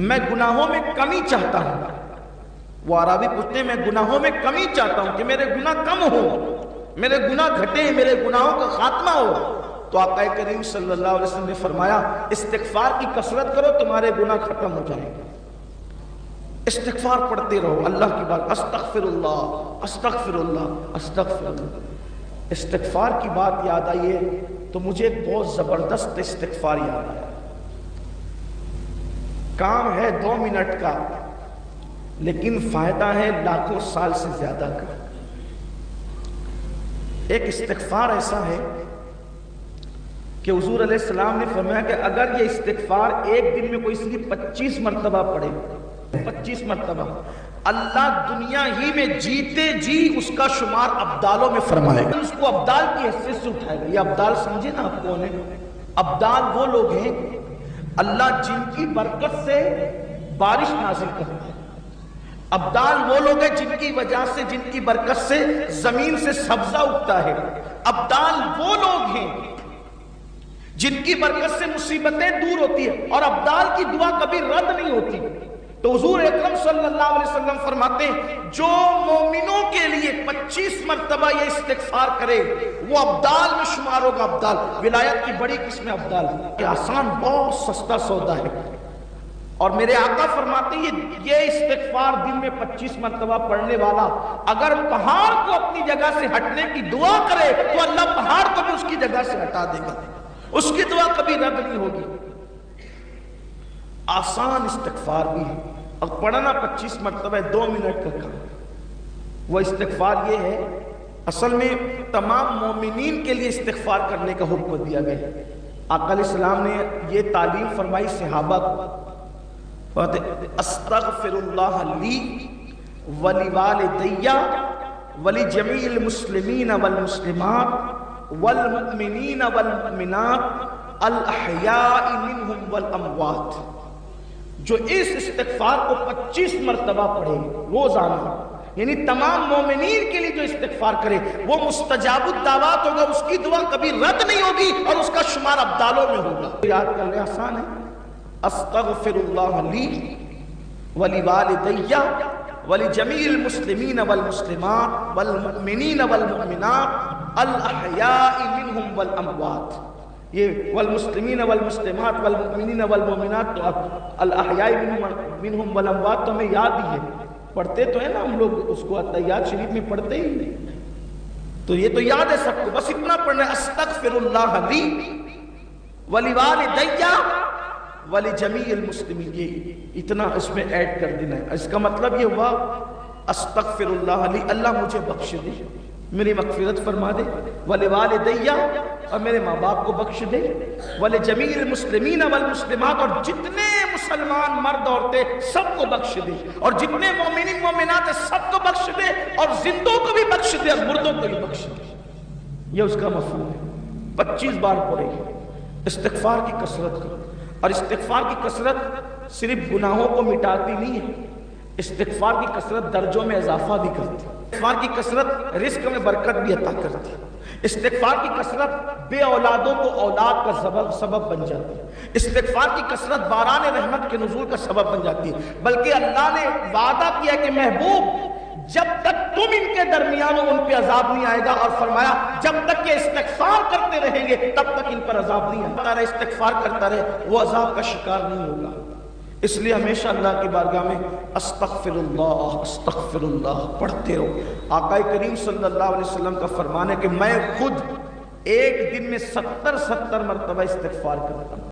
میں گناہوں میں کمی چاہتا ہوں. وہ عربی پوچھتے ہیں میں گناہوں میں کمی چاہتا ہوں کہ میرے گناہ کم ہو، میرے گناہ گھٹے، میرے گناہوں کا خاتمہ ہو. تو آقا کریم صلی اللہ علیہ وسلم نے فرمایا استغفار کی کثرت کرو تمہارے گناہ ختم ہو جائیں گے. استغفار پڑھتے رہو، اللہ کی بات، استغفر اللہ استغفر اللہ استغفر اللہ. استغفار کی بات یاد آئی ہے تو مجھے ایک بہت زبردست استغفار یاد آیا. کام ہے 2 منٹ کا لیکن فائدہ ہے لاکھوں سال سے زیادہ کا. ایک استغفار ایسا ہے کہ حضور علیہ السلام نے فرمایا کہ اگر یہ استغفار ایک دن میں کوئی صرف 25 مرتبہ پڑھے، 25 مرتبہ، اللہ دنیا ہی میں جیتے جی اس کا شمار ابدالوں میں فرمائے گا، اس کو ابدال کی حیثیت سے اٹھائے گا. یہ ابدال سمجھے نا آپ کون ہے؟ ابدال وہ لوگ ہیں اللہ جن کی برکت سے بارش نازل کرتا ہے. ابدال وہ لوگ ہیں جن کی وجہ سے، جن کی برکت سے زمین سے سبزہ اگتا ہے. ابدال وہ لوگ ہیں جن کی برکت سے مصیبتیں دور ہوتی ہیں اور ابدال کی دعا کبھی رد نہیں ہوتی. تو حضور اکرم صلی اللہ علیہ وسلم فرماتے ہیں جو مومنوں کے لیے 25 مرتبہ یہ استغفار کرے وہ ابدال میں شمار ہوگا. ابدال ولایت کی بڑی قسم ہے. ابدال یہ آسان، بہت سستا سودا ہے. اور میرے آقا فرماتے ہیں یہ استغفار دن میں 25 مرتبہ پڑھنے والا اگر پہاڑ کو اپنی جگہ سے ہٹنے کی دعا کرے تو اللہ پہاڑ کو بھی اس کی جگہ سے ہٹا دے گا، اس کی دعا کبھی رد نہیں ہوگی. آسان استغفار بھی ہے اور پڑھنا 25 مرتبہ 2 منٹ کا کام. وہ استغفار یہ ہے، اصل میں تمام مومنین کے لیے استغفار کرنے کا حکم دیا گیا. آقا علیہ السلام نے یہ تعلیم فرمائی صحابہ کو، استغفر اللہ لی ولوالدی ولجمیع المسلمین والمسلمات والمؤمنین والمؤمنات الاحیاء منہم والاموات. جو اس استغفار کو 25 مرتبہ پڑھے روزانہ، یعنی تمام مومنین کے لیے جو استغفار کرے وہ مستجاب الدعوات ہوگا، اس کی دعا کبھی رد نہیں ہوگی اور اس کا شمار ابدالوں میں ہوگا. یاد کرنے آسان ہے، استغفر اللہ لی ولوالدی ولجمیع المسلمین والمسلمات والمؤمنین والمؤمنات الاحیاء منہم والاموات. یہ والمسلمین والمسلمات والمؤمنین والمؤمنات تو الاحیاء منہم والاموات تو ہمیں یاد ہی ہے، پڑھتے تو ہیں نا ہم لوگ اس کو تحیات شریف میں پڑھتے ہی نہیں، تو یہ تو یاد ہے سب کو. بس اتنا پڑھنا ہے استغفر اللہ لی ولوالدی ولجمیع المسلمین. یہ اتنا اس میں ایڈ کر دینا ہے. اس کا مطلب یہ ہوا استغفر اللہ لی، اللہ مجھے بخش دے، میری مغفرت فرما دے، ولوالدی اور میرے ماں باپ کو بخش دے، ولجمیع المسلمین والمسلمات اور جتنے مسلمان مرد عورتیں سب کو بخش دے، اور جتنے مومنین مومنات ہیں سب کو بخش دے، اور زندوں کو بھی بخش دے اور مردوں کو بھی بخش دے. یہ اس کا مفہوم ہے. 25 بار پڑھے استغفار کی کثرت کرو. اور استغفار کی کثرت صرف گناہوں کو مٹاتی نہیں ہے، استغفار کی کثرت درجوں میں اضافہ بھی کرتی ہے. استغفار کی کثرت رزق میں برکت بھی عطا کرتی ہے. استغفار کی کثرت بے اولادوں کو اولاد کا سبب بن جاتی ہے. استغفار کی کثرت باران رحمت کے نزول کا سبب بن جاتی ہے. بلکہ اللہ نے وعدہ کیا کہ محبوب جب تک تم ان کے درمیان ہو ان پہ عذاب نہیں آئے گا، اور فرمایا جب تک یہ استغفار کرتے رہیں گے تب تک ان پر عذاب نہیں آتا رہے. استغفار کرتا رہے وہ عذاب کا شکار نہیں ہوگا. اس لیے ہمیشہ اللہ کی بارگاہ میں استغفر اللہ پڑھتے رہو. آقا کریم صلی اللہ علیہ وسلم کا فرمان ہے کہ میں خود ایک دن میں 70 مرتبہ استغفار کرتا ہوں.